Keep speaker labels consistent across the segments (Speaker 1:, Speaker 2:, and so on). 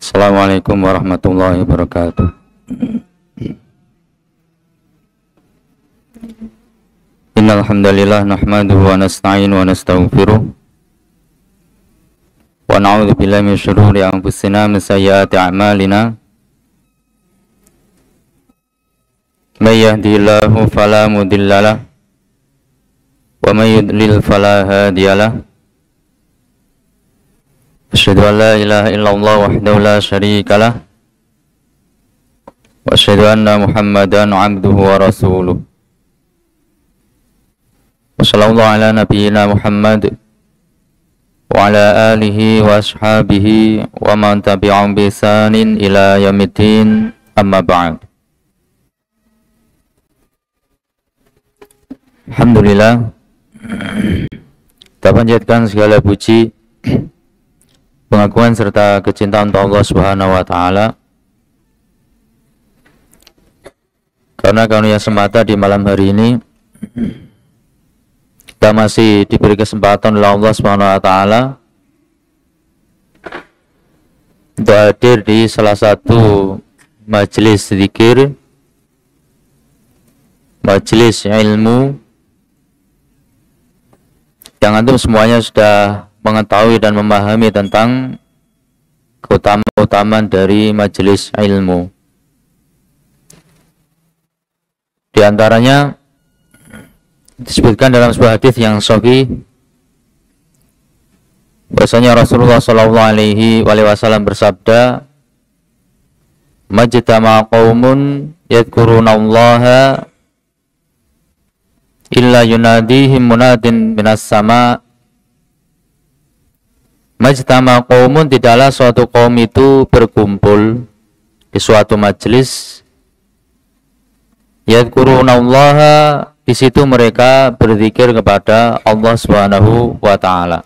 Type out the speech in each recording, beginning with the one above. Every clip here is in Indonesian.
Speaker 1: Assalamualaikum warahmatullahi wabarakatuh. Innal hamdalillah nahmaduhu wa nasta'inu wa nastaghfiruh wa na'udzu billahi min shururi anfusina min sayyiati a'malina. May yahdihillahu fala mudhillalah wa may yudlil fala hadiyalah. Asyhadu an la ilaha illallah wahdahu la syarika lah wa asyhadu anna Muhammadan 'abduhu wa rasuluh. Wa sallallahu ala nabiyyina Muhammad wa ala alihi wa ashabihi wa man tabi'ahum bi ihsanin ila yaumiddin, amma ba'd. Alhamdulillah, kita panjatkan segala puji, pengakuan serta kecintaan untuk Allah Subhanahu wa taala, karena karunia semata di malam hari ini kita masih diberi kesempatan oleh Allah Subhanahu wa taala untuk hadir di salah satu majelis zikir, majelis ilmu yang antum semuanya sudah mengetahui dan memahami tentang keutamaan dari majelis ilmu. Di antaranya disebutkan dalam sebuah hadis yang sahih bahwasanya Rasulullah sallallahu alaihi wasallam bersabda, "Majtama'a qaumun yadhkurunallaha illa yunadihim munadin minas sama'." Majtama qaumun, tidaklah suatu kaum itu berkumpul di suatu majelis, yadhkurunallaha, di situ mereka berzikir kepada Allah Subhanahu wa taala.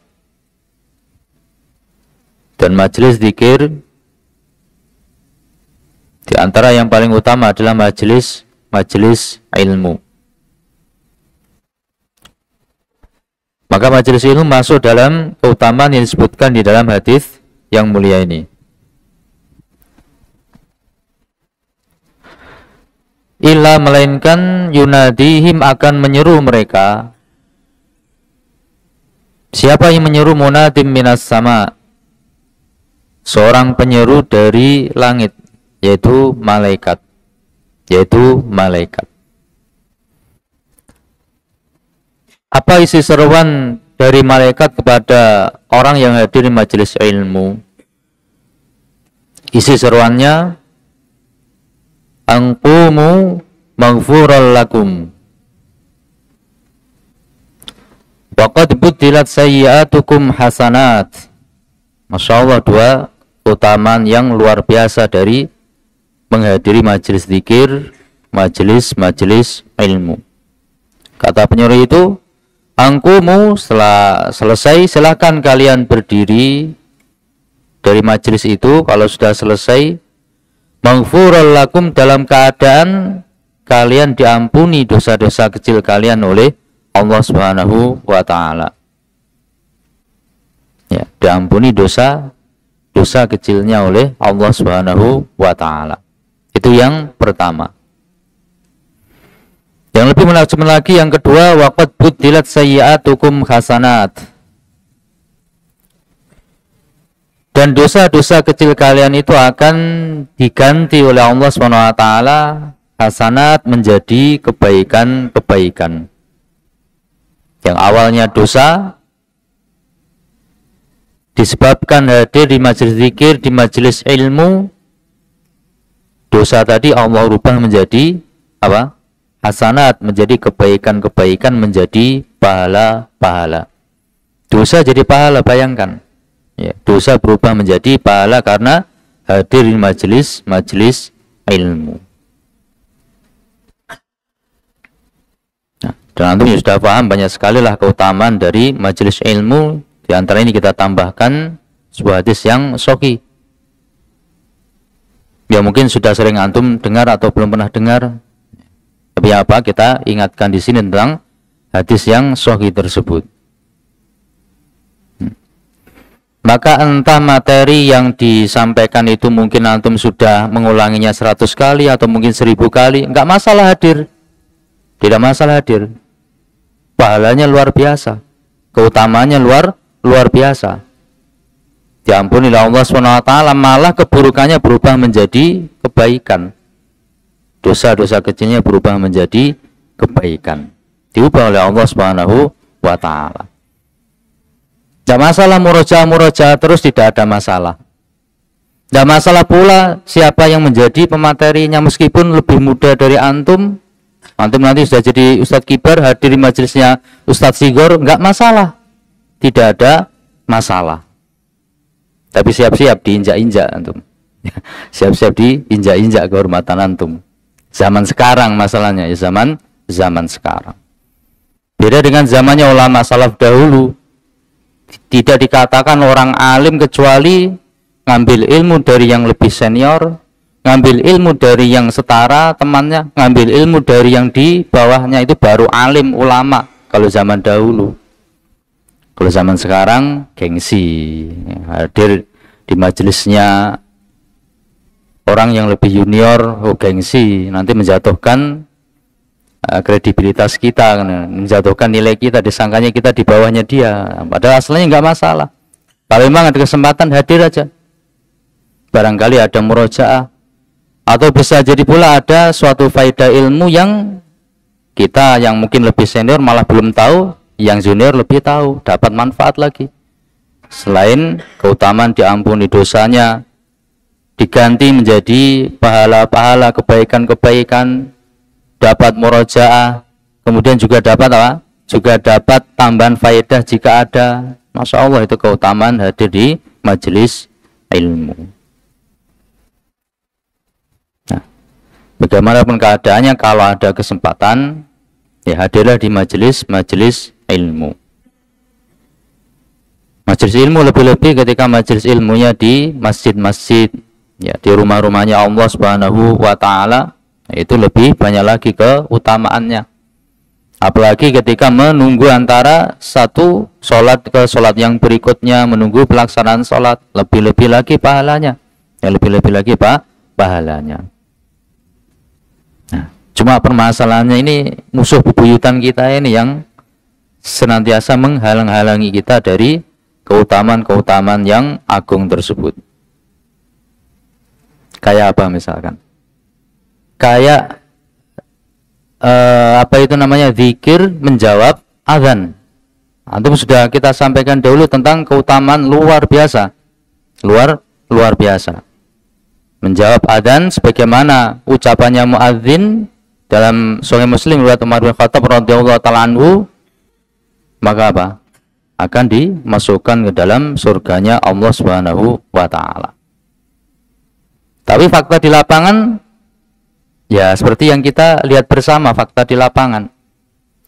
Speaker 1: Dan majelis zikir di antara yang paling utama adalah majelis ilmu. Maka majelis ilmu masuk dalam keutamaan yang disebutkan di dalam hadis yang mulia ini. Illa, melainkan yunadihim, akan menyeru mereka. Siapa yang menyeru? Munadim minas sama, seorang penyeru dari langit, yaitu malaikat. Apa isi seruan dari malaikat kepada orang yang hadir di majelis ilmu? Isi seruannya, anqumu maghfuran lakum wa qad buddilat sayyi'atukum hasanat. Masya Allah, dua keutamaan yang luar biasa dari menghadiri majelis zikir, majelis ilmu. Kata penyuruh itu, angkumu, setelah selesai silakan kalian berdiri dari majelis itu. Kalau sudah selesai, maghfurul lakum, dalam keadaan kalian diampuni dosa-dosa kecil kalian oleh Allah Subhanahu wa taala. Ya, diampuni dosa kecilnya oleh Allah Subhanahu wa taala. Itu yang pertama. Yang lebih menakjubkan lagi yang kedua, waqad buddilat sayyi'atukum hasanat, dan dosa-dosa kecil kalian itu akan diganti oleh Allah SWT hasanat, menjadi kebaikan-kebaikan. Yang awalnya dosa, disebabkan hadir di majelis zikir, di majelis ilmu, dosa tadi Allah rubah menjadi apa? Hasanat, menjadi kebaikan-kebaikan, menjadi pahala-pahala. Dosa jadi pahala, bayangkan. Ya, dosa berubah menjadi pahala karena hadir di majelis ilmu. Nah, dan antum sudah paham banyak sekali lah keutamaan dari majelis ilmu. Di antara ini kita tambahkan sebuah hadis yang sahih. Ya, mungkin sudah sering antum dengar atau belum pernah dengar. Tapi apa, kita ingatkan di sini tentang hadis yang sahih tersebut. Maka entah materi yang disampaikan itu mungkin antum sudah mengulanginya 100 kali atau mungkin 1000 kali, enggak masalah hadir. Tidak masalah hadir. Pahalanya luar biasa. Keutamanya luar biasa. Diampuni oleh Allah SWT, malah keburukannya berubah menjadi kebaikan. Dosa-dosa kecilnya berubah menjadi kebaikan. Diubah oleh Allah SWT. Tidak masalah murojaah terus, tidak ada masalah. Tidak masalah pula siapa yang menjadi pematerinya, meskipun lebih muda dari antum. Antum nanti sudah jadi Ustadz Kibar, hadir di majelisnya Ustadz Sigor, enggak masalah. Tidak ada masalah. Tapi siap-siap diinjak-injak antum. Siap-siap diinjak-injak kehormatan antum. Zaman sekarang masalahnya, ya zaman sekarang. Beda dengan zamannya ulama salaf dahulu. Tidak dikatakan orang alim kecuali ngambil ilmu dari yang lebih senior, ngambil ilmu dari yang setara temannya, ngambil ilmu dari yang di bawahnya, itu baru alim ulama kalau zaman dahulu. Kalau zaman sekarang gengsi, hadir di majelisnya orang yang lebih junior, oh gengsi, nanti menjatuhkan kredibilitas kita, menjatuhkan nilai kita, disangkanya kita di bawahnya dia. Padahal aslinya nggak masalah. Kalau memang ada kesempatan, hadir aja. Barangkali ada murojaah, atau bisa jadi pula ada suatu faedah ilmu yang kita yang mungkin lebih senior malah belum tahu, yang junior lebih tahu, dapat manfaat lagi. Selain keutamaan diampuni dosanya, diganti menjadi pahala-pahala, kebaikan-kebaikan, dapat murojaah, kemudian juga dapat apa? Juga dapat tambahan faedah jika ada. Masya Allah, itu keutamaan hadir di majelis ilmu. Nah, bagaimanapun keadaannya, kalau ada kesempatan, ya hadirlah di majelis ilmu. Majelis ilmu lebih-lebih ketika majelis ilmunya di masjid-masjid, ya di rumah-rumahnya Allah Subhanahu wa Ta'ala, itu lebih banyak lagi keutamaannya. Apalagi ketika menunggu antara satu sholat ke sholat yang berikutnya, menunggu pelaksanaan sholat, lebih-lebih lagi pahalanya. Ya, lebih-lebih lagi pahalanya. Nah, cuma permasalahannya ini musuh bebuyutan kita ini yang senantiasa menghalang-halangi kita dari keutamaan-keutamaan yang agung tersebut. Kayak apa misalkan? Kayak apa itu namanya, zikir menjawab azan. Antum sudah kita sampaikan dahulu tentang keutamaan luar biasa, luar biasa. Menjawab azan sebagaimana ucapannya muadzin dalam Sahih Muslim riwayat Umar bin Khattab radhiyallahu taala anhu, maka apa? Akan dimasukkan ke dalam surganya Allah Subhanahu wa Ta'ala. Tapi fakta di lapangan, ya seperti yang kita lihat bersama, fakta di lapangan.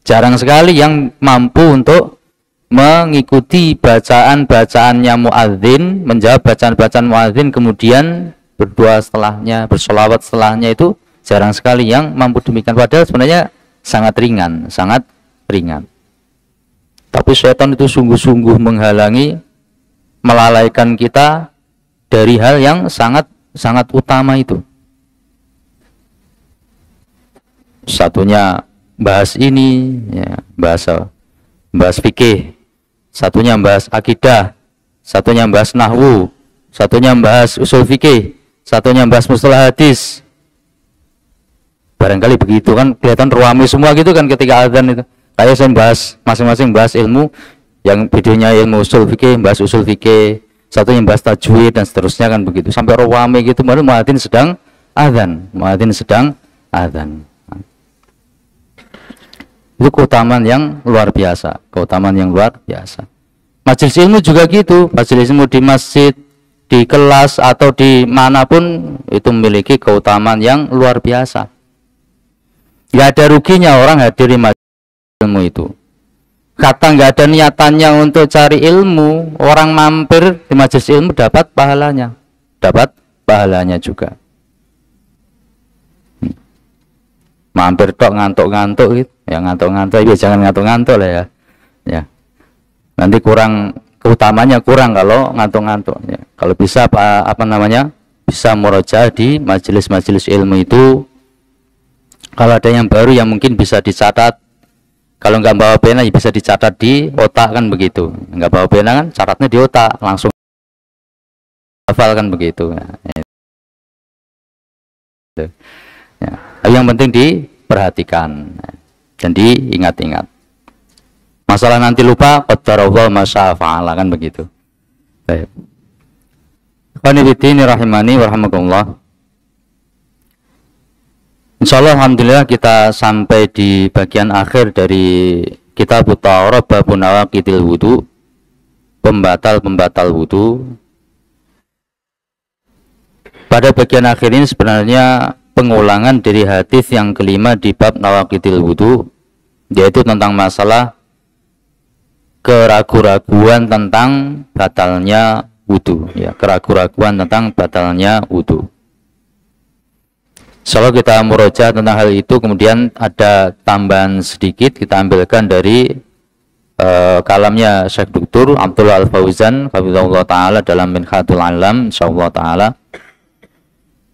Speaker 1: Jarang sekali yang mampu untuk mengikuti bacaan-bacaannya muadzin, menjawab bacaan-bacaan muadzin, kemudian berdoa setelahnya, bersolawat setelahnya, itu jarang sekali yang mampu demikian. Padahal sebenarnya sangat ringan. Tapi syaitan itu sungguh-sungguh menghalangi, melalaikan kita dari hal yang sangat utama itu. Satunya bahas ini, ya, bahas fikih, satunya bahas akidah, satunya bahas nahwu, satunya bahas usul fikih, satunya bahas mustalah hadis. Barangkali begitu kan, kelihatan ruami semua gitu kan ketika azan itu. Kayak saya bahas, masing-masing bahas ilmu, yang videonya ilmu usul fikih, bahas usul fikih, satu yang bahas tajwid dan seterusnya kan begitu. Sampai ruami gitu, baru muadzin sedang azan. Itu keutamaan yang luar biasa, Majelis ilmu juga gitu, majelis ilmu di masjid, di kelas atau di manapun itu memiliki keutamaan yang luar biasa. Gak ada ruginya orang hadir di majelis ilmu itu. Kata nggak ada niatannya untuk cari ilmu, orang mampir di majelis ilmu dapat pahalanya juga. Mampir tok ngantuk-ngantuk gitu, ya ngantuk-ngantuk, ya jangan ngantuk-ngantuk lah ya. Nanti kurang
Speaker 2: keutamanya kurang kalau ngantuk-ngantuk ya. Kalau bisa apa namanya, bisa murojaah di majelis-majelis ilmu itu. Kalau ada yang baru yang mungkin bisa dicatat, kalau nggak bawa pena ya bisa dicatat di otak kan begitu. Nggak bawa pena kan catatnya di otak, langsung hafal kan begitu ya. Ya. Yang penting diperhatikan dan diingat-ingat. Masalah nanti lupa, qadarullah masya fa'ala kan begitu. Baik. Qanibidini rahimani warahmatullah. Insyaallah alhamdulillah kita sampai di bagian akhir dari kitab Taharah bab nawaqidil wudu, pembatal-pembatal wudu. Pada bagian akhir ini sebenarnya pengulangan dari hadis yang kelima di bab nawaqidil wudu, yaitu tentang masalah keraguan-raguan tentang batalnya wudu, ya, keraguan-raguan tentang batalnya wudu. Kalau kita murojaah tentang hal itu, kemudian ada tambahan sedikit kita ambilkan dari kalamnya Syekh Dr. Abdullah Al-Fauzan hafizahullah taala dalam Minhatul Alam insyaallah taala.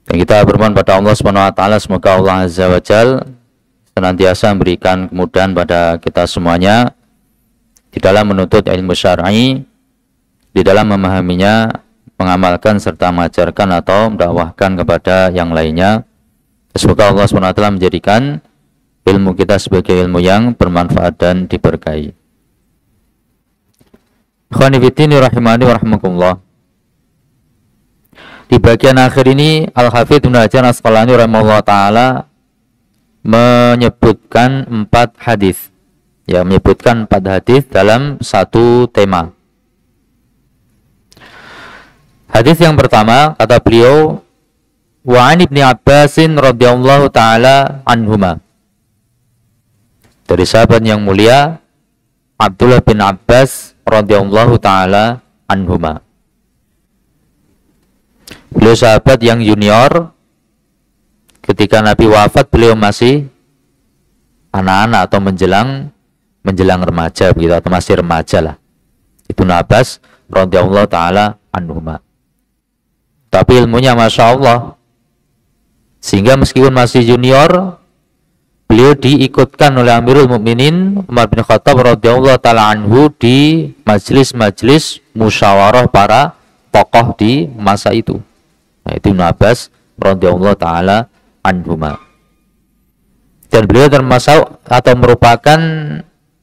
Speaker 2: Dan kita bermohon pada Allah Subhanahu wa taala semoga Allah Azza wa Jalla senantiasa memberikan kemudahan pada kita semuanya di dalam menuntut ilmu syar'i, di dalam memahaminya, mengamalkan serta mengajarkan atau mendakwahkan kepada yang lainnya. Semoga Allah SWT menjadikan ilmu kita sebagai ilmu yang bermanfaat dan diberkahi. Khonifitini rahimani warahmatullah. Di bagian akhir ini Al-Hafidh Ibnu Hajar Asqalani rahimahullah ta'ala menyebutkan 4 hadis. Ya, menyebutkan 4 hadis dalam satu tema. Hadis yang pertama, kata beliau, wa 'an Ibnu Abbasin radhiyallahu taala anhuma. Dari sahabat yang mulia Abdullah bin Abbas radhiyallahu taala anhuma. Beliau sahabat yang junior. Ketika Nabi wafat beliau masih anak-anak atau menjelang remaja begitu, atau masih remaja lah. Ibnu Abbas radhiyallahu taala anhuma. Tapi ilmunya masya Allah, sehingga meskipun masih junior, beliau diikutkan oleh Amirul Mukminin Umar bin Khattab radhiyallahu taala anhu di majelis-majelis musyawarah para tokoh di masa itu. Nah, itu Ibnu Abbas radhiyallahu taala anhuma. Dan beliau termasuk atau merupakan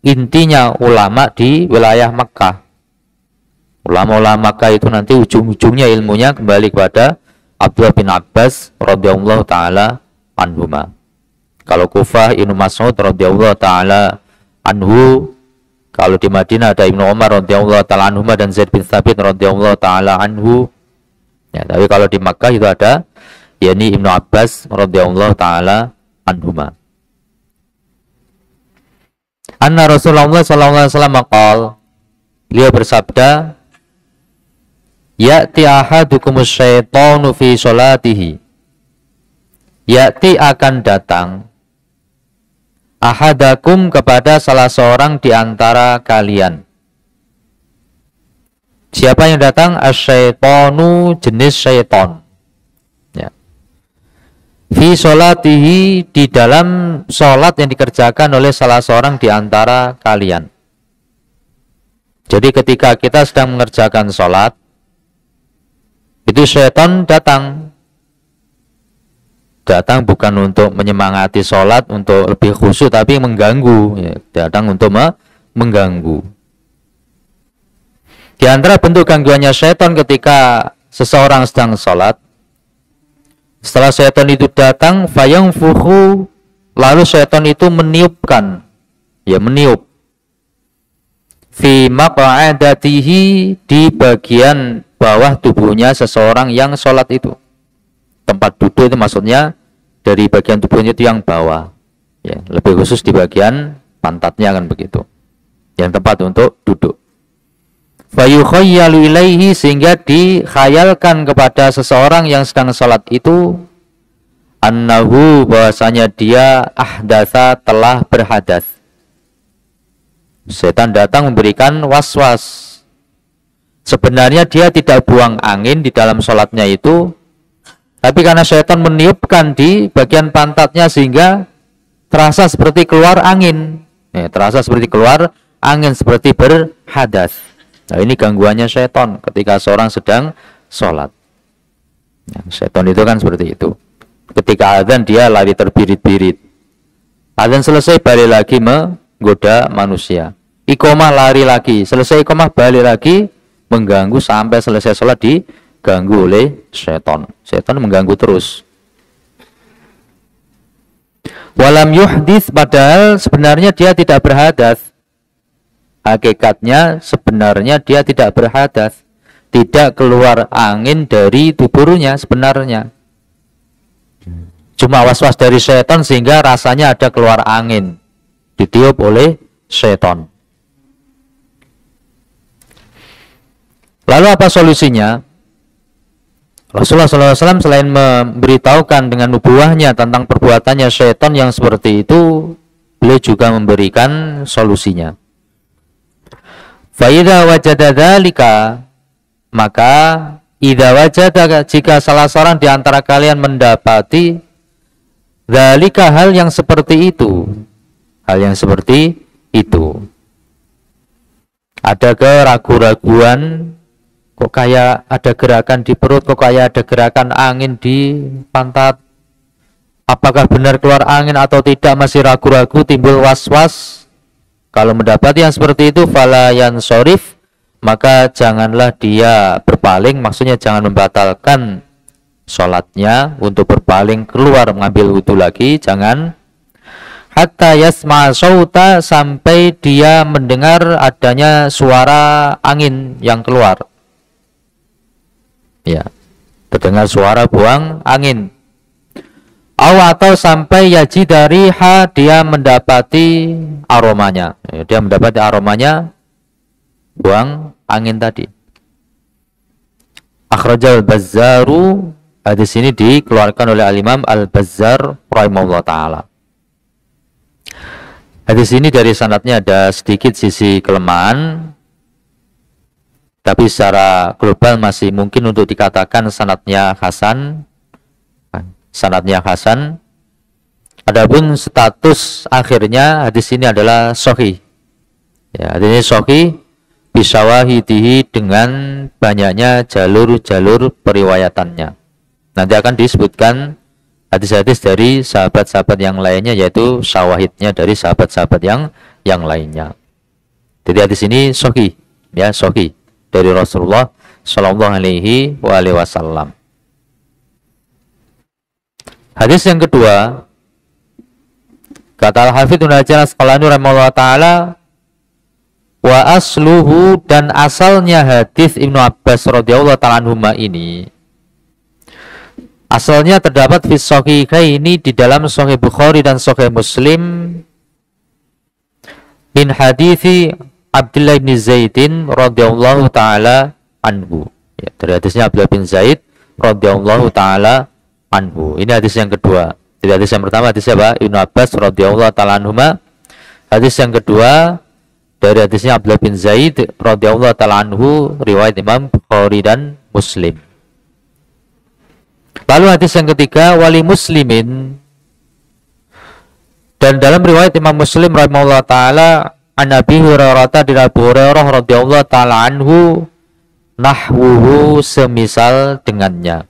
Speaker 2: intinya ulama di wilayah Makkah. Ulama-ulama Makkah itu nanti ujung-ujungnya ilmunya kembali kepada Abdullah bin Abbas radhiyallahu taala anhuma. Kalau Kufah Ibnu Mas'ud radhiyallahu taala anhu, kalau di Madinah ada Ibnu Umar radhiyallahu taala anhuma dan Zaid bin Thabit radhiyallahu taala anhu. Ya, tapi kalau di Makkah itu ada yakni Ibnu Abbas radhiyallahu taala anhuma. Anna Rasulullah sallallahu alaihi wasallam qala, beliau bersabda, ya'ti ahadukumus syaitanu fi sholatihi. Ya'ti akan datang ahadakum kepada salah seorang di antara kalian. Siapa yang datang? Asyaitonu, jenis syaiton. Ya. Fi sholatihi, di dalam sholat yang dikerjakan oleh salah seorang di antara kalian. Jadi ketika kita sedang mengerjakan sholat, itu syaitan datang bukan untuk menyemangati sholat, untuk lebih khusyuk, tapi mengganggu, ya, datang untuk mengganggu. Di antara bentuk gangguannya syaitan ketika seseorang sedang sholat, setelah syaitan itu datang, fayangfuhu, lalu syaitan itu meniupkan, ya, meniup fi maq'adatihi, di bagian bawah tubuhnya seseorang yang sholat itu. Tempat duduk itu maksudnya dari bagian tubuhnya itu yang bawah, ya, lebih khusus di bagian pantatnya kan begitu, yang tempat untuk duduk. Fayukhayyalu ilaihi, sehingga dikhayalkan kepada seseorang yang sedang sholat itu, annahu, bahwasanya dia ahdatsa, telah berhadas. Setan datang memberikan was-was,
Speaker 1: Sebenarnya dia tidak buang angin di dalam sholatnya itu, tapi karena syaitan meniupkan di bagian pantatnya sehingga terasa seperti keluar angin. Terasa seperti keluar angin, seperti berhadas. Nah, ini gangguannya syaitan ketika seorang sedang sholat. Syaitan itu kan seperti itu. Ketika azan dia lari terbirit-birit. Azan selesai balik lagi menggoda manusia. Iqomah lari lagi, selesai iqomah balik lagi mengganggu sampai selesai sholat diganggu oleh syaitan. Syaitan mengganggu terus. Walam yuhdits, padahal sebenarnya dia tidak berhadas. Hakikatnya sebenarnya dia tidak berhadas. Tidak keluar angin dari tubuhnya sebenarnya. Cuma was-was dari syaitan sehingga rasanya ada keluar angin. Ditiup oleh syaitan. Lalu apa solusinya? Rasulullah SAW selain memberitahukan dengan nubuahnya tentang perbuatannya syaitan yang seperti itu, beliau juga memberikan solusinya. Fa'idha wajada dzalika, maka idza wajada, jika salah seorang di antara kalian mendapati dzalika, hal yang seperti itu, ada keraguan-raguan, kok kayak ada gerakan di perut, kok kayak ada gerakan angin di pantat, apakah benar keluar angin atau tidak, masih ragu-ragu, timbul was-was. Kalau mendapati yang seperti itu, fala yansorif, maka janganlah dia berpaling, maksudnya jangan membatalkan sholatnya untuk berpaling keluar mengambil wudhu lagi, jangan. Hatta yasma sauta, sampai dia mendengar adanya suara angin yang keluar. Ya, terdengar suara buang angin. Atau sampai yaji dari dia mendapati aromanya. Dia mendapati aromanya buang angin tadi. Akhrajal Bazzaru, hadis ini dikeluarkan oleh Al-Imam Al-Bazzar rahimahullah ta'ala. Hadis ini dari sanadnya ada sedikit sisi kelemahan, tapi secara global masih mungkin untuk dikatakan sanadnya hasan. Adapun status akhirnya hadis ini adalah sahih. Ya, hadis ini sahih bisawahidihi, dengan banyaknya jalur-jalur periwayatannya. Nanti akan disebutkan hadis-hadis dari sahabat-sahabat yang lainnya, yaitu syawahidnya dari sahabat-sahabat yang lainnya. Jadi hadis ini sahih, ya, sahih dari Rasulullah Shallallahu Alaihi Wasallam. Hadis yang kedua, kata Al-Hafidz Ibnu Hajar Al-Asqalani rahimahullah ta'ala, wa asluhu, dan asalnya hadis Ibnu Abbas radhiyallahu ta'ala anhuma ini, asalnya terdapat fi shahihaini, di dalam Sahih Bukhari dan Sahih Muslim, min hadithi Abdullah bin Zaidin radhiyallahu ta'ala anhu, ya, dari hadisnya Abdullah bin Zaid radhiyallahu ta'ala anhu. Ini hadis yang kedua. Jadi hadis yang pertama hadis apa? Ibnu Abbas radhiyallahu ta'ala anhuma. Hadis yang kedua dari hadisnya Abdullah bin Zaid radhiyallahu ta'ala anhu, riwayat Imam Bukhari dan Muslim. Lalu hadis yang ketiga, wali Muslimin, dan dalam riwayat Imam Muslim rahimahullah ta'ala, an Abi Hurairah, dari Abu Hurairah radhiyallahu ta'ala anhu, nahwuhu, semisal dengannya.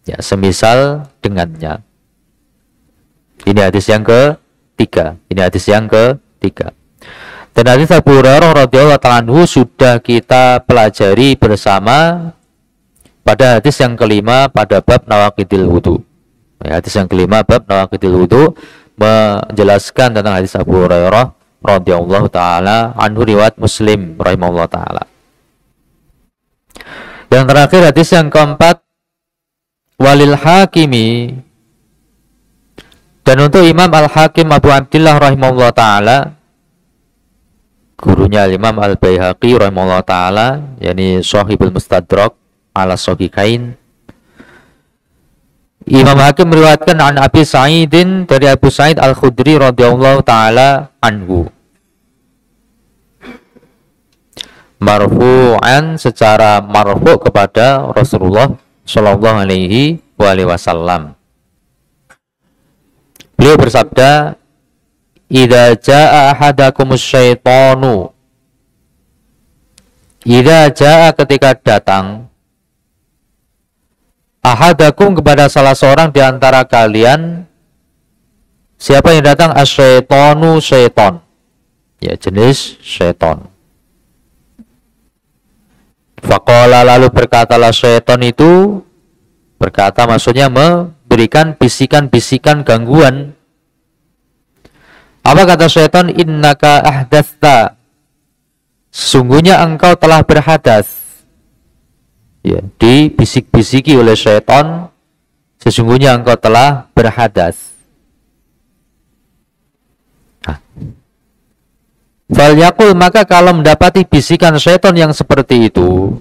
Speaker 1: Ya, semisal dengannya. Ini hadis yang ketiga. Dan hadis Abu Hurairah radhiyallahu ta'ala anhu sudah kita pelajari bersama pada hadis yang kelima pada bab nawaqidil wudu. Ya, hadis yang kelima bab nawaqidil wudu menjelaskan tentang hadis Abu Hurairah radhiyallahu ta'ala anhu, riwayat Muslim rahimahullah ta'ala. Yang terakhir hadis yang keempat, walil Hakimi, dan untuk Imam Al-Hakim Abu Abdillah rahimahullah ta'ala, gurunya Imam Al-Baihaqi rahimahullah ta'ala, yakni Shahibul Mustadrak ala Shahihain. Imam Hakim meriwayatkan an Abi Sa'idin, dari Abu Sa'id Al-Khudri radhiyallahu ta'ala anhu,
Speaker 2: marfu'an secara marfu' kepada Rasulullah sallallahu alaihi wasallam. Beliau bersabda, "Idza jaa ahadakumus syaitanu." Idza jaa ketika datang ahadakum kepada salah seorang di antara kalian. Siapa yang datang? Asyaitonu, syaiton. Ya, jenis syaiton. Faqala, lalu berkatalah syaiton itu, berkata maksudnya memberikan bisikan-bisikan gangguan. Apa kata syaitan? Innaka ahdatsta, sesungguhnya engkau telah berhadas. Ya, dibisik-bisiki oleh syaitan, sesungguhnya engkau telah berhadas. Falyaqul, maka kalau mendapati bisikan syaitan yang seperti itu,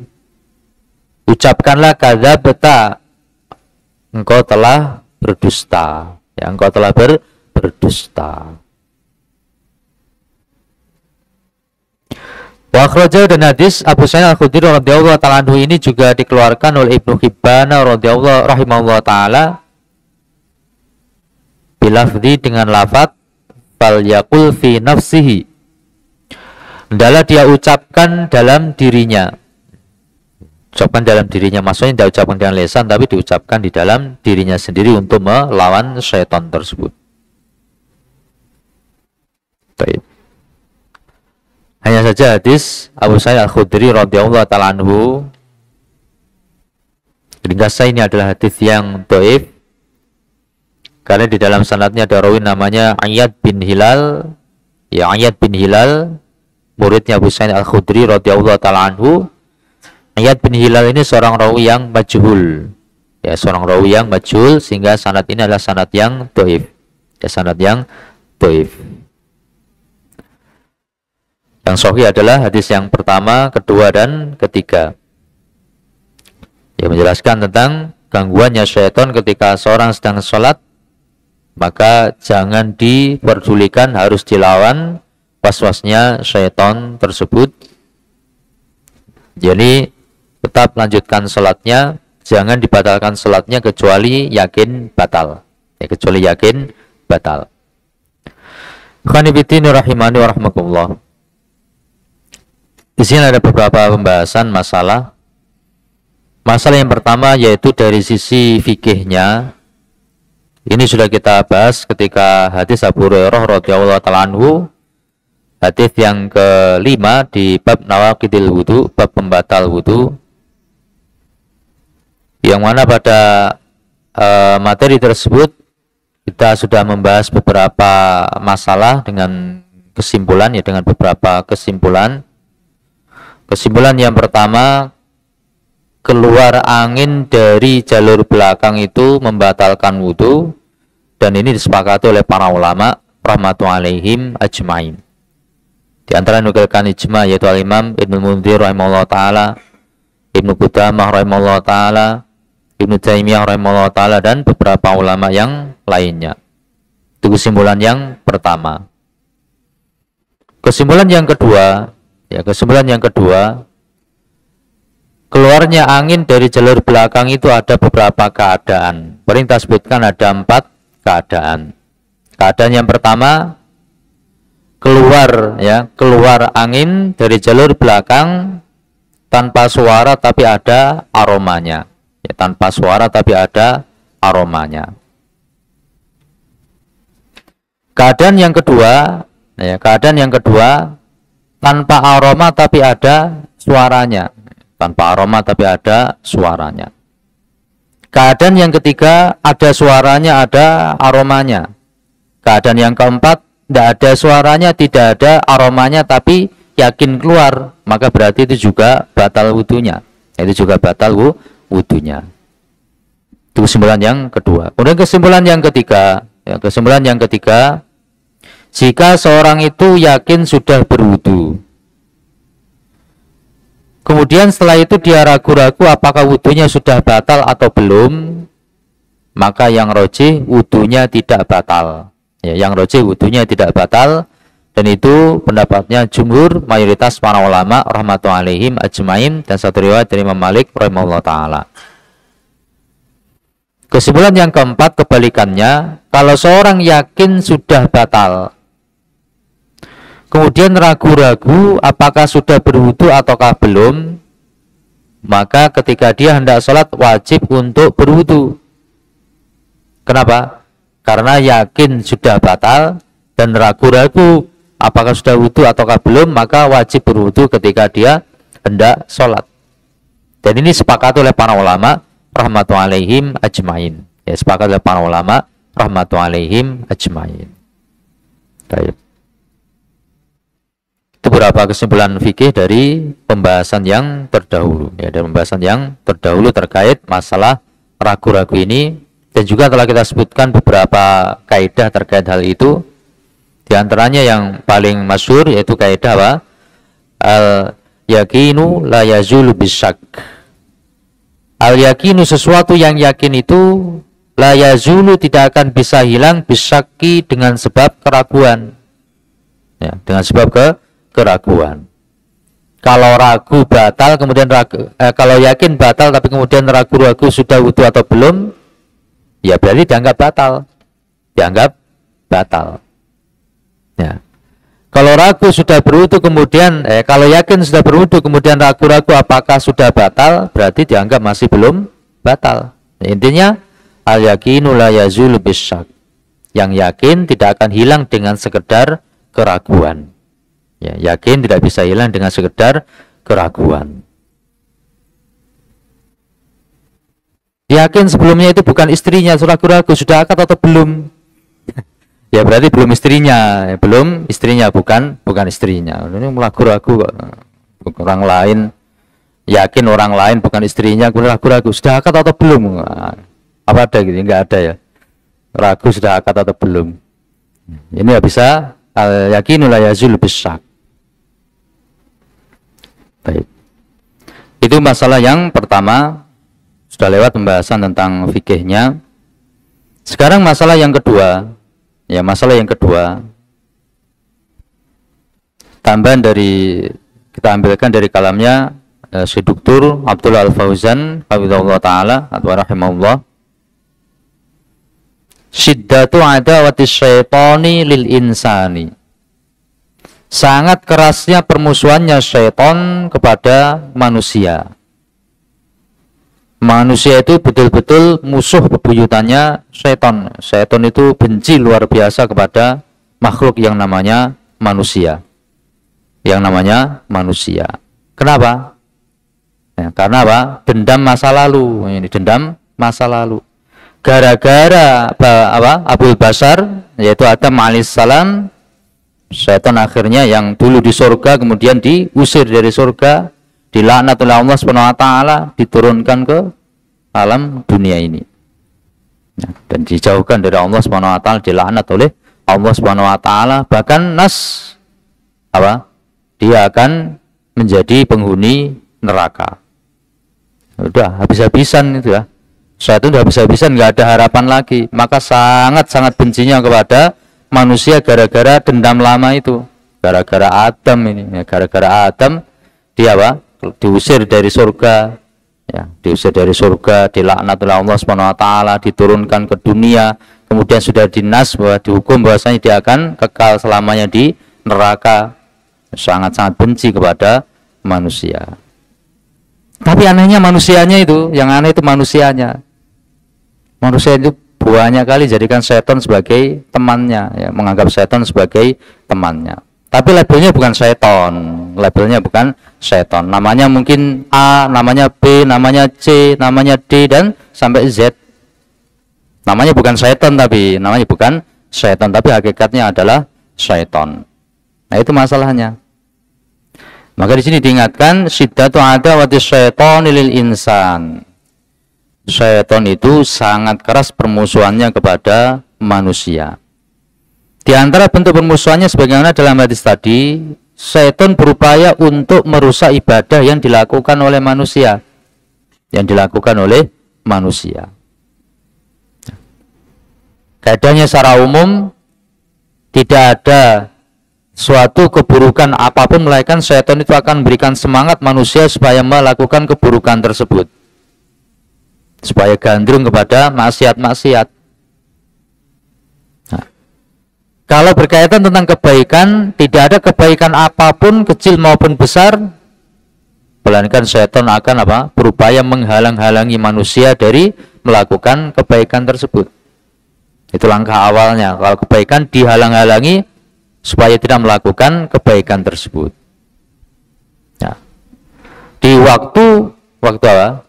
Speaker 2: ucapkanlah kadzabta, engkau telah berdusta. Ya, engkau telah berdusta. Wa akhraja, dan hadis Abu Sa'id Al-Khudri radhiyallahu ta'ala anhu ini juga dikeluarkan oleh Ibnu Hibban radhiyallahu rahimahullah ta'ala bilafzi, dengan lafaz fal yaqul fi nafsihi, hendaklah dia ucapkan dalam dirinya. Ucapkan dalam dirinya maksudnya tidak ucapkan dengan lisan, tapi diucapkan di dalam dirinya sendiri untuk melawan syaitan tersebut. Baik. Hanya saja hadis Abu Sa'id Al-Khudri radhiyallahu ta'ala anhu, ringkasnya ini adalah hadis yang dhaif karena di dalam sanadnya ada rawi namanya Ayyad bin Hilal. Ya, Ayyad bin Hilal muridnya Abu Sa'id Al-Khudri radhiyallahu ta'ala anhu. Ayyad bin Hilal ini seorang rawi yang majhul. Ya, seorang rawi yang majhul, sehingga sanad ini adalah sanad yang dhaif. Ya, sanad yang dhaif. Yang sahih adalah hadis yang pertama, kedua, dan ketiga. Yang menjelaskan tentang gangguannya syaitan ketika seorang sedang sholat, maka jangan diperdulikan, harus dilawan was-wasnya syaitan tersebut. Jadi tetap lanjutkan sholatnya, jangan dibatalkan sholatnya kecuali yakin batal. Ya, kecuali yakin batal. Khanibitin rahimani wa rahmatullah. Di sini ada beberapa pembahasan masalah. Masalah yang pertama yaitu dari sisi fikihnya. Ini sudah kita bahas ketika hadis Abu Hurairah radhiyallahu ta'ala anhu, hadis yang kelima di bab nawaqidil wudu, bab pembatal wudu, yang mana pada materi tersebut kita sudah membahas beberapa masalah dengan kesimpulan, ya, dengan beberapa kesimpulan. Kesimpulan yang pertama, keluar angin dari jalur belakang itu membatalkan wudu, dan ini disepakati oleh para ulama rahmatullahi alaihim ajmain. Di antara nukilkan ijma yaitu al-Imam Ibnu Mundzir rahimahullah ta'ala, Ibnu Qudamah rahimahullah ta'ala, Ibnu Taimiyah rahimahullah ta'ala, dan beberapa ulama yang lainnya. Itu kesimpulan yang pertama. Kesimpulan yang kedua, keluarnya angin dari jalur belakang itu ada beberapa keadaan. Perintah sebutkan ada 4 keadaan. Keadaan yang pertama, keluar angin dari jalur belakang tanpa suara tapi ada aromanya. Ya, tanpa suara tapi ada aromanya. Keadaan yang kedua, tanpa aroma tapi ada suaranya. Tanpa aroma tapi ada suaranya. Keadaan yang ketiga, ada suaranya, ada aromanya. Keadaan yang keempat, tidak ada suaranya, tidak ada aromanya, tapi yakin keluar, maka berarti itu juga batal wudunya. Itu juga batal wudunya. Itu kesimpulan yang kedua. Kemudian kesimpulan yang ketiga, jika seorang itu yakin sudah berwudu, kemudian setelah itu dia ragu-ragu apakah wudunya sudah batal atau belum, maka yang rojih wudunya tidak batal. Ya, yang rojih wudunya tidak batal, Dan itu pendapatnya jumhur, mayoritas para ulama rahmatullahi alaihim ajmain, dan satu riwayat dari Imam Malik rahimahullah ta'ala. Kesimpulan yang keempat, kebalikannya, kalau seorang yakin sudah batal, kemudian ragu-ragu apakah sudah berwudu ataukah belum, maka ketika dia hendak sholat wajib untuk berwudu. Kenapa? Karena yakin sudah batal dan ragu-ragu apakah sudah wudu ataukah belum, maka wajib berwudu ketika dia hendak sholat. Dan ini sepakat oleh para ulama rahmatullahi alaihim ajmain. Ya, sepakat oleh para ulama rahmatullahi alaihim ajmain. Baik. Itu beberapa kesimpulan fikih dari pembahasan yang terdahulu. Ya, dari pembahasan yang terdahulu terkait masalah ragu-ragu ini, dan juga telah kita sebutkan beberapa kaidah terkait hal itu. Di antaranya yang paling masyhur yaitu kaidah apa? Al-yakinu la yazulu bisyak. Al-yakinu, sesuatu yang yakin itu, la yazulu, tidak akan bisa hilang, bisyaki, dengan sebab keraguan. Ya, dengan sebab keraguan. Kalau ragu batal, kemudian kalau yakin batal tapi kemudian ragu-ragu sudah wudu atau belum, ya berarti dianggap batal. Dianggap batal. Ya. Kalau ragu sudah berwudu kemudian kalau yakin sudah berwudu kemudian ragu-ragu apakah sudah batal, berarti dianggap masih belum batal. Ya, intinya al-yakinu la yazulu bisyak. Yang yakin tidak akan hilang dengan sekedar keraguan. Ya, yakin tidak bisa hilang dengan sekedar keraguan. Yakin sebelumnya itu bukan istrinya, ragu-ragu sudah akad atau belum. Ya berarti belum istrinya, ya, belum istrinya, bukan istrinya. Ini ragu-ragu kok. Orang lain yakin orang lain bukan istrinya, kemudian ragu-ragu sudah akad atau belum. Apa ada gitu? Enggak ada ya. Ragu sudah akad atau belum. Ini nggak bisa al-yakinu la yazulu bisyak. Baik. Itu masalah yang pertama, sudah lewat pembahasan tentang fikihnya. Sekarang masalah yang kedua. Ya, masalah yang kedua, tambahan dari, kita ambilkan dari kalamnya Syekh Dr. Abdullah Al-Fauzan hafizahullah taala wa rahimahullah. Syiddatu adawati syaitani lil insani. Sangat kerasnya permusuhannya syaitan kepada manusia. Manusia itu betul-betul musuh bebuyutannya syaitan. Syaitan itu benci luar biasa kepada makhluk yang namanya manusia. Yang namanya manusia. Kenapa? Ya, karena apa? Dendam masa lalu. Ini dendam masa lalu. Gara-gara Abul Bashar, yaitu Adam alaihissalam, syaitan akhirnya yang dulu di surga kemudian diusir dari surga, dilaknat oleh Allah SWT, diturunkan ke alam dunia ini. Nah, dan dijauhkan dari Allah SWT, dilaknat oleh Allah SWT. Bahkan nas dia akan menjadi penghuni neraka. Udah habis-habisan itu ya. Syaitan udah habis-habisan, nggak ada harapan lagi. Maka sangat-sangat bencinya kepada manusia gara-gara dendam lama itu. Gara-gara Adam ini, ya, gara-gara Adam dia diusir dari surga, ya, diusir dari surga, dilaknat oleh Allah SWT, diturunkan ke dunia, kemudian sudah dinas bahwa dihukum bahwasanya dia akan kekal selamanya di neraka. Sangat-sangat benci kepada manusia. Tapi anehnya manusianya itu, yang aneh itu manusianya. Manusia itu banyak kali jadikan setan sebagai temannya, ya, menganggap setan sebagai temannya. Tapi labelnya bukan setan, labelnya bukan setan. Namanya mungkin A, namanya B, namanya C, namanya D, dan sampai Z. Namanya bukan setan, tapi namanya bukan setan, tapi hakikatnya adalah setan. Nah, itu masalahnya. Maka di sini diingatkan syiddatu adawati syaitani lil insan. Syaitan itu sangat keras permusuhannya kepada manusia. Di antara bentuk permusuhannya sebagaimana dalam hadis tadi, syaitan berupaya untuk merusak ibadah yang dilakukan oleh manusia. Yang dilakukan oleh manusia. Kaidahnya secara umum tidak ada
Speaker 1: suatu keburukan apapun, melainkan syaitan itu akan memberikan semangat manusia supaya melakukan keburukan tersebut, supaya gandrung kepada maksiat-maksiat. Nah, kalau berkaitan tentang kebaikan, tidak ada kebaikan apapun kecil maupun besar, melainkan syaitan akan berupaya menghalang-halangi manusia dari melakukan kebaikan tersebut. Itu langkah awalnya. Kalau kebaikan dihalang-halangi supaya tidak melakukan kebaikan tersebut. Nah, di waktu apa?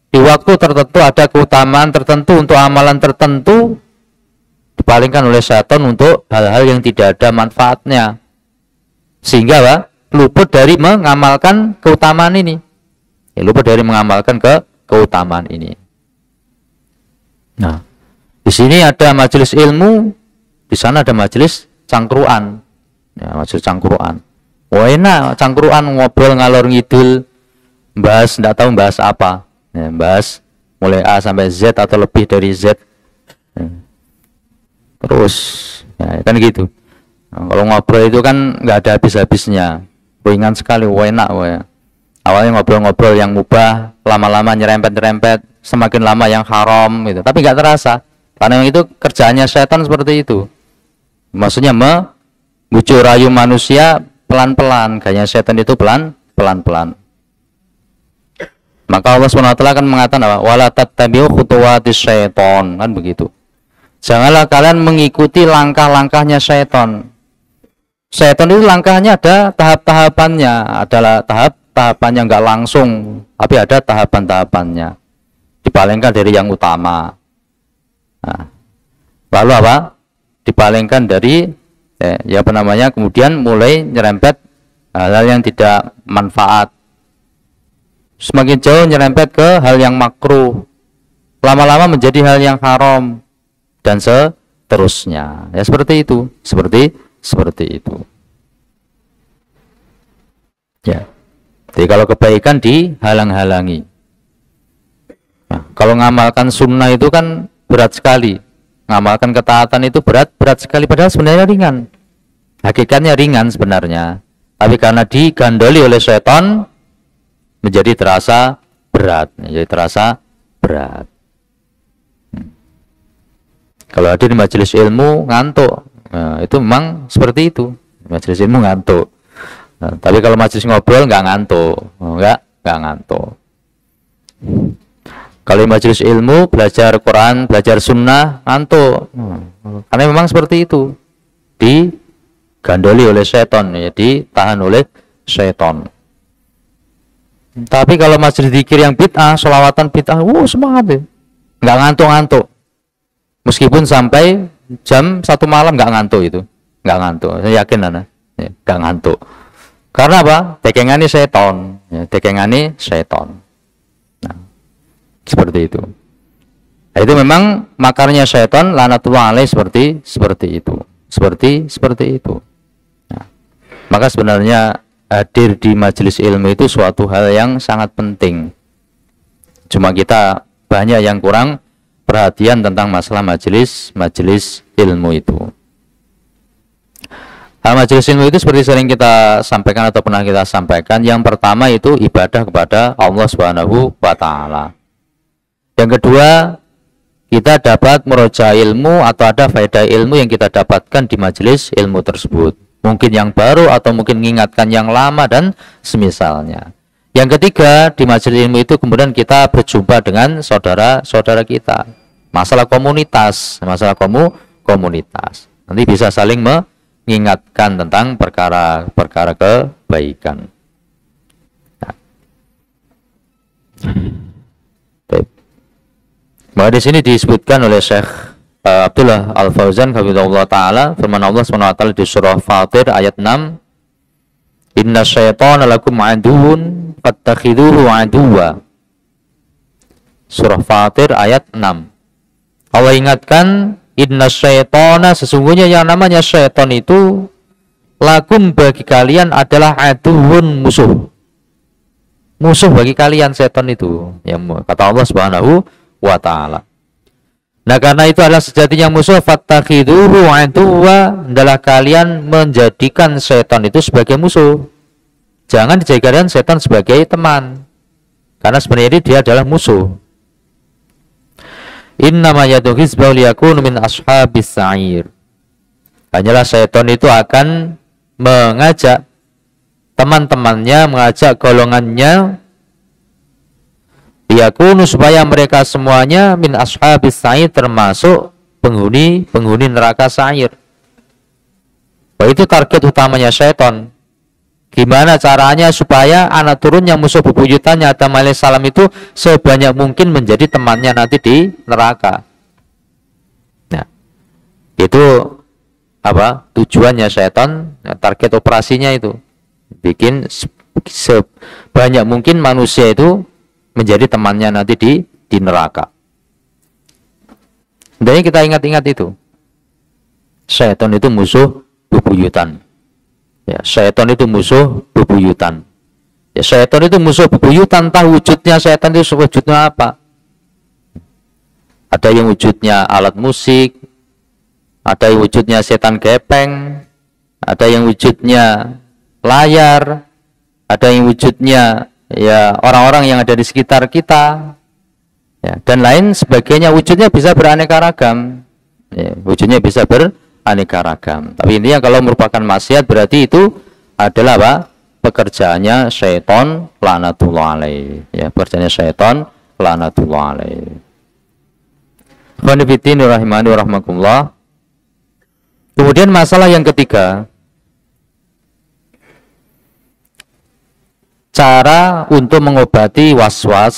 Speaker 1: Di waktu tertentu ada keutamaan tertentu untuk amalan tertentu, dipalingkan oleh syaitan untuk hal-hal yang tidak ada manfaatnya, sehingga luput dari mengamalkan keutamaan ini. Luput dari mengamalkan keutamaan ini. Nah, di sini ada majelis ilmu, di sana ada majelis cangkruan. Ya, majelis cangkruan. Wah, enak cangkruan, ngobrol ngalor ngidul, bahas enggak tahu bahas apa. Ya, bahas mulai A sampai Z atau lebih dari Z. Ya. Terus ya, kan gitu. Nah, kalau ngobrol itu kan nggak ada habis-habisnya. Ringan sekali, enak. Awalnya ngobrol-ngobrol yang mubah, lama-lama nyerempet-nyerempet, semakin lama yang haram gitu. Tapi nggak terasa, karena itu kerjaannya setan seperti itu. Maksudnya membujuk rayu manusia pelan-pelan. Gaya setan itu pelan-pelan. Maka Allah SWT akan mengatakan wala tattabi'u khutuwatis syaiton, kan begitu. Janganlah kalian mengikuti langkah-langkahnya syaitan. Syaitan itu langkahnya ada tahap-tahapannya, adalah tahap-tahapannya nggak langsung, tapi ada tahapan-tahapannya. Dipalingkan dari yang utama. Nah, lalu dipalingkan dari kemudian mulai nyerempet hal-hal yang tidak manfaat. Semakin jauh nyerempet ke hal yang makruh. Lama-lama menjadi hal yang haram dan seterusnya. Ya seperti itu, seperti itu. Ya. Jadi kalau kebaikan dihalang-halangi. Nah, kalau ngamalkan sunnah itu kan berat sekali. Ngamalkan ketaatan itu berat sekali, padahal sebenarnya ringan. Hakikatnya ringan sebenarnya. Tapi karena digandoli oleh setan menjadi terasa berat. Kalau hadir di majelis ilmu ngantuk. Nah, itu memang seperti itu. Majelis ilmu ngantuk. Nah, tapi kalau majelis ngobrol nggak ngantuk. Nggak ngantuk. Kalau majelis ilmu, belajar Quran, belajar sunnah, ngantuk. Karena memang seperti itu. Digandoli oleh setan, ya, ditahan oleh setan. Tapi kalau majelis zikir yang bid'ah, sholawatan bid'ah, semangat ya. Nggak ngantuk-ngantuk. Meskipun sampai jam 1 malam nggak ngantuk itu. Nggak ngantuk. Saya yakin nggak ngantuk. Karena apa? Tekengane setan. Ya, tekengane setan. Nah, seperti itu. Nah, itu memang makarnya setan, laknatullah alaih seperti itu. Seperti itu. Nah, maka sebenarnya hadir di majelis ilmu itu suatu hal yang sangat penting. Cuma kita banyak yang kurang perhatian tentang masalah majelis ilmu itu. Majelis ilmu itu seperti sering kita sampaikan atau pernah kita sampaikan. Yang pertama itu ibadah kepada Allah Subhanahu wa Ta'ala. Yang kedua, kita dapat meroja ilmu atau ada faedah ilmu yang kita dapatkan di majelis ilmu tersebut. Mungkin yang baru atau mungkin mengingatkan yang lama dan semisalnya. Yang ketiga, di majelis ilmu itu kemudian kita berjumpa dengan saudara-saudara kita. Masalah komunitas. Nanti bisa saling mengingatkan tentang perkara-perkara kebaikan. Nah. Maka di sini disebutkan oleh Syekh Abdullah Al-Fauzan hafizahullah taala, firman Allah SWT di surah Fatir ayat 6, inna syaitana lakum aduun fattakhidhuhu aduwa. Surah Fatir ayat 6. Allah ingatkan, inna syaitana, sesungguhnya yang namanya syaitan itu lakum, bagi kalian adalah aduun, musuh bagi kalian. Setan itu, ya, kata Allah Subhanahu wa Ta'ala.
Speaker 2: Nah, karena itu adalah sejatinya musuh, fattakhiduhu aduwwa, adalah kalian menjadikan setan itu sebagai musuh. Jangan dijadikan setan sebagai teman. Karena sebenarnya dia adalah musuh. Innama yad'u hizbahu liyakunu min ashabis sa'ir. Hanyalah setan itu akan mengajak teman-temannya, mengajak golongannya, yakunu, supaya mereka semuanya min ashabis sa'ir, termasuk penghuni neraka sa'ir. Wah, itu target utamanya syaitan. Gimana caranya supaya anak turunnya musuh bebuyutannya Adam alaihissalam itu sebanyak mungkin menjadi temannya nanti di neraka. Nah, itu apa tujuannya syaitan, target operasinya itu bikin sebanyak mungkin manusia itu menjadi temannya nanti di neraka. Dan kita ingat-ingat itu, syaitan itu musuh bebuyutan. Ya, syaitan itu musuh bebuyutan. Ya, syaitan itu musuh bebuyutan. Tahu wujudnya syaitan itu wujudnya apa? Ada yang wujudnya alat musik, ada yang wujudnya setan gepeng, ada yang wujudnya layar, ada yang wujudnya ya orang-orang yang ada di sekitar kita, ya, dan lain sebagainya. Wujudnya bisa beraneka ragam, ya, wujudnya bisa beraneka ragam. Tapi intinya kalau merupakan maksiat berarti itu adalah apa? Pekerjaannya syaitan laknatullah alaih, ya, pekerjaannya syaitan laknatullah alaih. Khonifiddin rahimani rahmakumullah. Kemudian masalah yang ketiga, cara untuk mengobati was-was,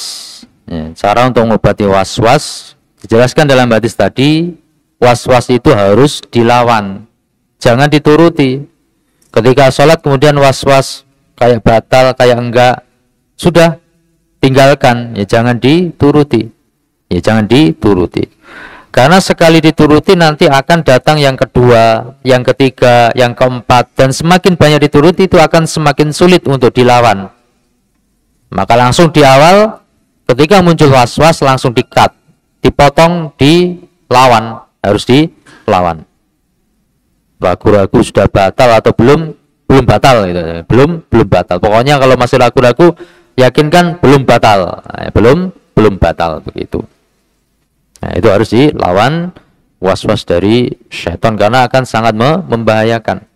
Speaker 2: ya, cara untuk mengobati was-was dijelaskan dalam hadis tadi. Was-was itu harus dilawan, jangan dituruti. Ketika sholat kemudian was-was kayak batal, kayak enggak, sudah tinggalkan, ya jangan dituruti, ya jangan dituruti. Karena sekali dituruti nanti akan datang yang kedua, yang ketiga, yang keempat, dan semakin banyak dituruti itu akan semakin sulit untuk dilawan. Maka langsung di awal ketika muncul was-was langsung di-cut, dipotong, dilawan, harus dilawan. Ragu-ragu sudah batal atau belum batal gitu. Belum batal. Pokoknya kalau masih ragu-ragu, yakinkan belum batal. Belum batal begitu. Nah, itu harus dilawan was-was dari syaitan karena akan sangat membahayakan.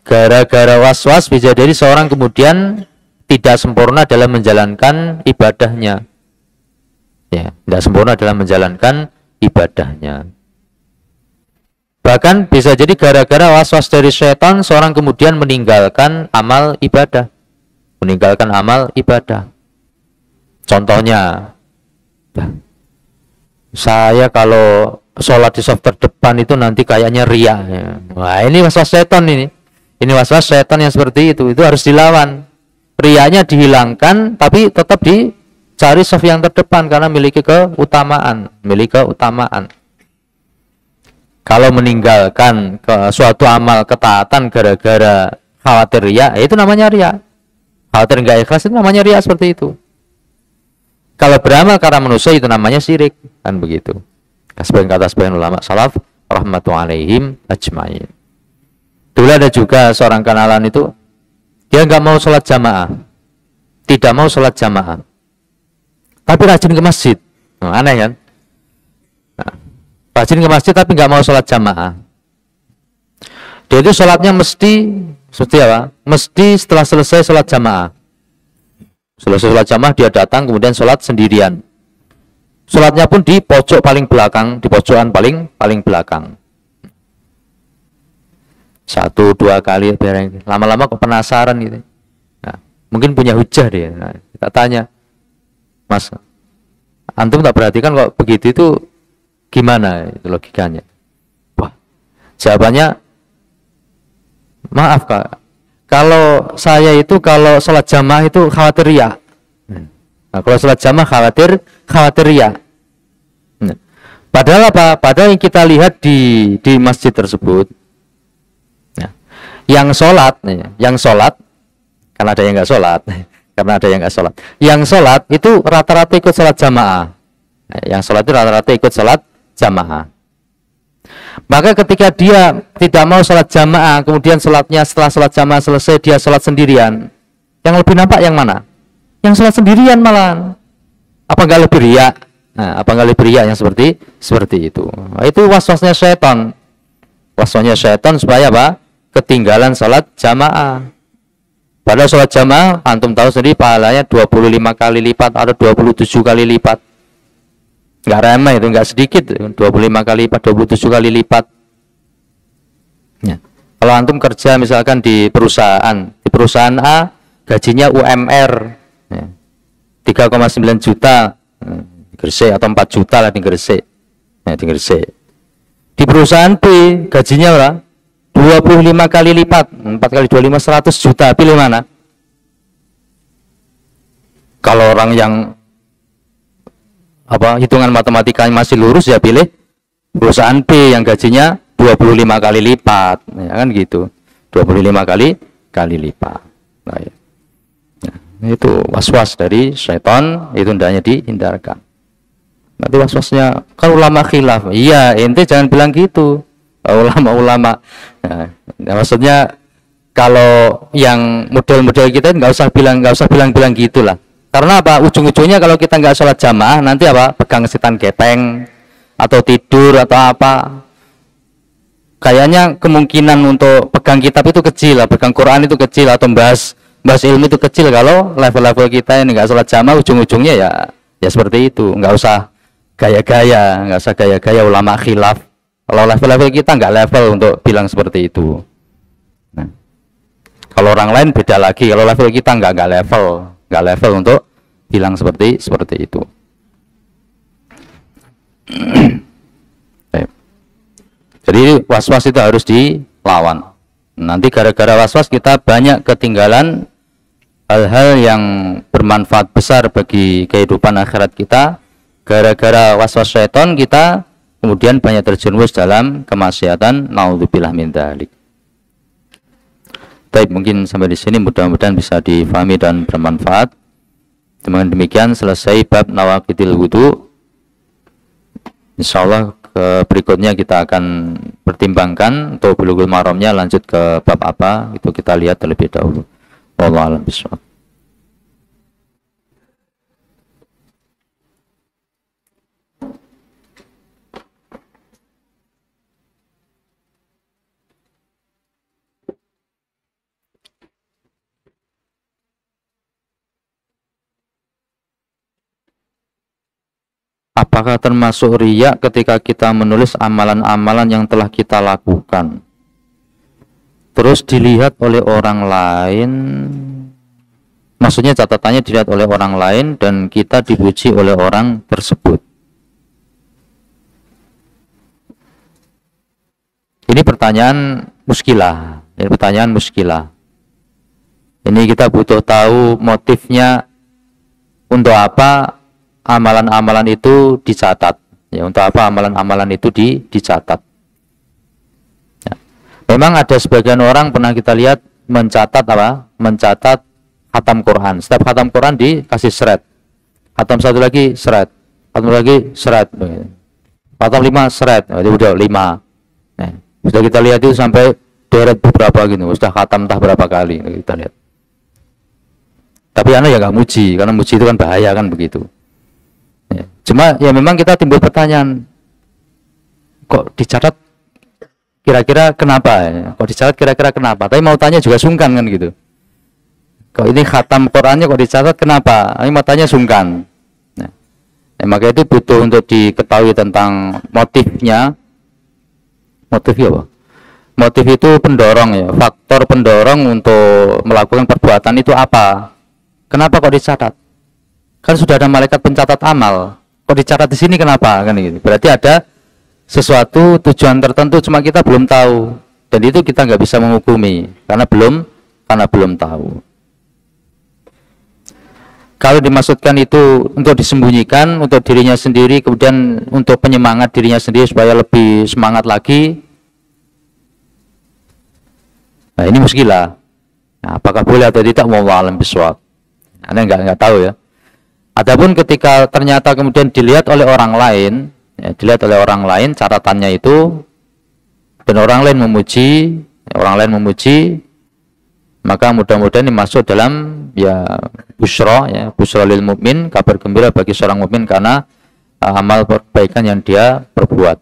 Speaker 2: Gara-gara was-was bisa jadi seorang kemudian tidak sempurna dalam menjalankan ibadahnya. Ya, tidak sempurna dalam menjalankan ibadahnya. Bahkan bisa jadi gara-gara was-was dari syaitan seorang kemudian meninggalkan amal ibadah. Meninggalkan amal ibadah. Contohnya, saya kalau sholat di saf terdepan itu nanti kayaknya riya. Ya. Wah, ini was-was setan ini. Ini was-was setan yang seperti itu harus dilawan. Riyanya dihilangkan, tapi tetap dicari saf yang terdepan karena memiliki keutamaan. Kalau meninggalkan suatu amal ketaatan gara-gara khawatir riya, itu namanya riya. Khawatir enggak ikhlas itu namanya riya seperti itu. Kalau beramal karena manusia itu namanya syirik, kan begitu. Sebagian kata sebagian ulama salaf rahmatullahi alaihim ajmain. Dulu ada juga seorang kenalan itu, dia nggak mau sholat jamaah, tidak mau sholat jamaah, tapi rajin ke masjid. Aneh kan? Nah, rajin ke masjid tapi nggak mau sholat jamaah. Dia itu sholatnya mesti apa? Mesti setelah selesai sholat jamaah. Selesai sholat jamaah dia datang kemudian sholat sendirian. Sholatnya pun di pojok paling belakang, di pojokan paling belakang. 1-2 kali bareng. Lama-lama kok penasaran gitu. Nah, mungkin punya hujah dia. Nah, kita tanya, Mas, antum tak perhatikan kok begitu itu gimana itu logikanya? Wah, jawabannya, maaf Kak, kalau saya itu kalau sholat jamaah itu khawatir riya. Nah, kalau sholat jamaah khawatir riya. Nah, padahal apa? Padahal yang kita lihat di masjid tersebut, nah, yang sholat, karena ada yang nggak sholat, yang sholat itu rata-rata ikut sholat jamaah. Nah, yang sholat itu rata-rata ikut sholat
Speaker 1: jamaah. Maka ketika dia tidak mau sholat jamaah, kemudian sholatnya setelah sholat jamaah selesai dia sholat sendirian, yang lebih nampak yang mana? Yang sholat sendirian malah. Apa nggak lebih riya? Nah, apa nggak lebih riya yang seperti itu? Nah, itu waswasnya syaitan. Waswasnya syaitan supaya apa? Ketinggalan sholat jamaah. Pada sholat jamaah, antum tahu sendiri pahalanya 25 kali lipat atau 27 kali lipat. Nggak remeh itu, nggak sedikit. 25 kali lipat, 27 kali lipat. Ya. Kalau antum kerja misalkan di perusahaan A, gajinya UMR, ya, 3,9 juta di Gresik atau 4 juta lah di Gresik. Ya, di Gresik. Di perusahaan B, gajinya berapa? 25 kali lipat, 4 kali 25, 100 juta. Pilih mana? Kalau orang yang hitungan matematikanya masih lurus, ya pilih perusahaan B yang gajinya 25 kali lipat, ya kan gitu. 25 kali lipat. Nah, ya. Nah, itu was-was dari syaitan, itu hendaknya dihindarkan. Nanti was-wasnya kan ulama khilaf. Iya, ente jangan bilang gitu. Ulama-ulama. Nah, maksudnya kalau yang model-model kita nggak usah bilang gitulah. Karena apa? Ujung-ujungnya kalau kita nggak sholat jamaah, nanti apa? Pegang setan gepeng atau tidur atau apa? Kayaknya kemungkinan untuk pegang kitab itu kecil lah, pegang Quran itu kecil, atau bahas ilmu itu kecil. Kalau level-level kita ini nggak sholat jamaah, ujung-ujungnya ya seperti itu. Nggak usah gaya-gaya ulama khilaf. Kalau level-level kita nggak level untuk bilang seperti itu. Nah, kalau orang lain beda lagi. Kalau level kita nggak level untuk bilang seperti itu. Jadi was-was itu harus dilawan. Nanti gara-gara was-was kita banyak ketinggalan hal-hal yang bermanfaat besar bagi kehidupan akhirat kita. Gara-gara was-was syaitan kita kemudian banyak terjerumus dalam kemaksiatan. Naudzubillah min dzalik. Baik, mungkin sampai di sini mudah-mudahan bisa difahami dan bermanfaat. Dengan demikian selesai bab nawaqidil wudu. Insyaallah ke berikutnya kita akan pertimbangkan untuk Bulughul Maramnya lanjut ke bab apa, itu kita lihat terlebih dahulu. Wallahu a'lam bishawab. Apakah termasuk riya ketika kita menulis amalan-amalan yang telah kita lakukan, terus dilihat oleh orang lain? Maksudnya catatannya dilihat oleh orang lain dan kita dipuji oleh orang tersebut. Ini pertanyaan muskilah. Ini kita butuh tahu motifnya, untuk apa amalan-amalan itu dicatat, ya, untuk apa amalan-amalan itu dicatat. Ya. Memang ada sebagian orang pernah kita lihat mencatat khatam Quran. Setiap khatam Quran dikasih seret. Khatam satu lagi seret, khatam lagi seret, khatam 5 seret, itu udah 5. Nah, sudah kita lihat itu sampai deret beberapa gitu, sudah khatam entah berapa kali kita lihat. Tapi ya nggak muji, karena muji itu kan bahaya kan begitu. Ya. Cuma ya memang kita timbul pertanyaan, kok dicatat kira-kira kenapa? Ya? Kok dicatat kira-kira kenapa? Tapi mau tanya juga sungkan kan gitu. Kok ini khatam Qurannya kok dicatat kenapa? Ini mau tanya sungkan. Nah, maka itu butuh untuk diketahui tentang motifnya. Motif apa? Motif itu pendorong ya, faktor pendorong untuk melakukan perbuatan itu apa? Kenapa kok dicatat? Kan sudah ada malaikat pencatat amal, kok dicatat di sini kenapa? Kan gitu. Berarti ada sesuatu tujuan tertentu, cuma kita belum tahu, dan itu kita nggak bisa menghukumi karena belum tahu. Kalau dimaksudkan itu untuk disembunyikan untuk dirinya sendiri, kemudian untuk penyemangat dirinya sendiri supaya lebih semangat lagi, nah ini muskilah. Nah, apakah boleh atau tidak? Wallahu a'lam bishawab. Anda nggak tahu ya. Adapun ketika ternyata kemudian dilihat oleh orang lain,
Speaker 2: ya, dilihat oleh orang lain catatannya itu, dan orang lain memuji, maka mudah-mudahan ini masuk dalam ya busyra lil mukmin, kabar gembira bagi seorang mukmin karena amal perbaikan yang dia perbuat.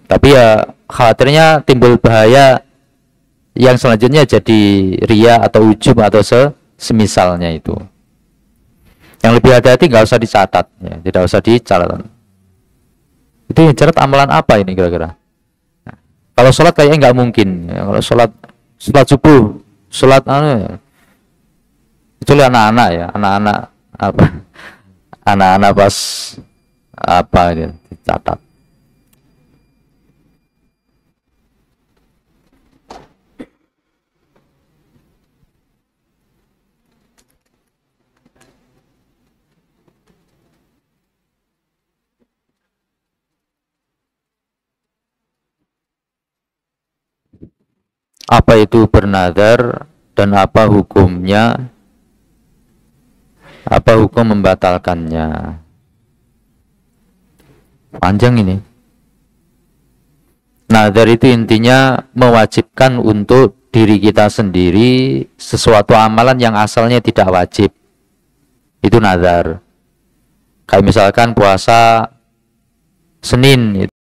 Speaker 2: Tapi ya khawatirnya timbul bahaya yang selanjutnya jadi ria atau ujub atau semisalnya itu. Yang lebih hati-hati nggak usah dicatat, ya, tidak usah dicatat. Itu yang catat amalan apa ini kira-kira? Nah, kalau sholat kayaknya nggak mungkin. Ya, kalau sholat subuh, sholat itu anak-anak ya, anak-anak pas apa ini dicatat. Apa itu bernadar dan apa hukumnya? Apa hukum membatalkannya? Panjang ini. Nadar itu intinya mewajibkan untuk diri kita sendiri sesuatu amalan yang asalnya tidak wajib. Itu nadar. Kayak misalkan puasa Senin